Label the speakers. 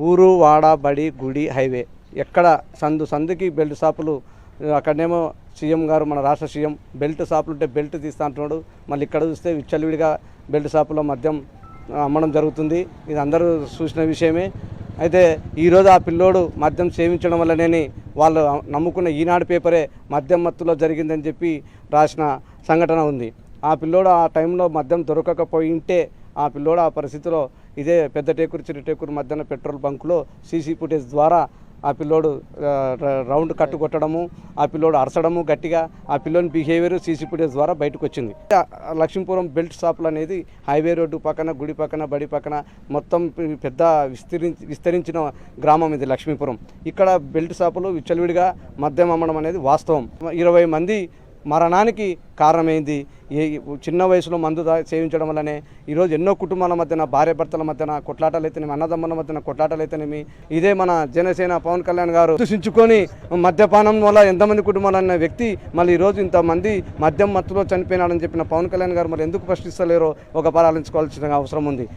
Speaker 1: ఊరు వాడ బడి గుడి హైవే ఎక్కడ సందుకి బెల్ట్ షాపులు. అక్కడనేమో సీఎం గారు మన రాష్ట్ర సీఎం బెల్ట్ షాపులు ఉంటే బెల్ట్ తీస్తా అంటున్నాడు. మళ్ళీ ఇక్కడ చూస్తే విచ్చలవిడిగా బెల్ట్ షాపులో మద్యం అమ్మడం జరుగుతుంది. ఇది అందరూ చూసిన విషయమే. అయితే ఈరోజు ఆ పిల్లోడు మద్యం సేవించడం వల్లనేని వాళ్ళు నమ్ముకున్న ఈనాడు పేపరే మద్యం మత్తులో జరిగిందని చెప్పి రాసిన సంఘటన ఉంది. ఆ పిల్లోడు ఆ టైంలో మద్యం దొరకకపోయింటే ఆ పిల్లోడు ఆ పరిస్థితిలో ఇదే పెద్ద టేకూరు చిన్న టేకూరు మధ్యన పెట్రోల్ బంకులో సీసీ ఫుటేజ్ ద్వారా ఆ పిల్లోడు రౌండ్ కట్టు కొట్టడము, ఆ పిల్లోడు అరచడము గట్టిగా, ఆ పిల్లోని బిహేవియర్ సీసీ ఫుటేజ్ ద్వారా బయటకు వచ్చింది. లక్ష్మీపురం బెల్ట్ షాపులు అనేది హైవే రోడ్డు పక్కన, గుడి పక్కన, బడి పక్కన మొత్తం పెద్ద విస్తరించిన గ్రామం ఇది లక్ష్మీపురం. ఇక్కడ బెల్ట్ షాపులు విచ్చలవిడిగా మద్యం అమ్మడం అనేది వాస్తవం. 20 మంది మరణానికి కారణమైంది చిన్న వయసులో మందు సేవించడం వల్లనే. ఈరోజు ఎన్నో కుటుంబాల మధ్యన, భార్య భర్తల మధ్యన కొట్లాటలు అయితేనేమి, అన్నదమ్ముల మధ్యన కొట్లాటలు అయితేనేమి, ఇదే మన జనసేన పవన్ కళ్యాణ్ గారు దూషించుకొని మద్యపానం వల్ల ఎంతమంది కుటుంబాలు అన్న వ్యక్తి మళ్ళీ ఈరోజు ఇంతమంది మద్యం మత్తులో చనిపోయినాడని చెప్పిన పవన్ కళ్యాణ్ గారు మరి ఎందుకు ప్రశ్నిస్తలేరో ఒక పరాలించుకోవాల్సిన అవసరం ఉంది.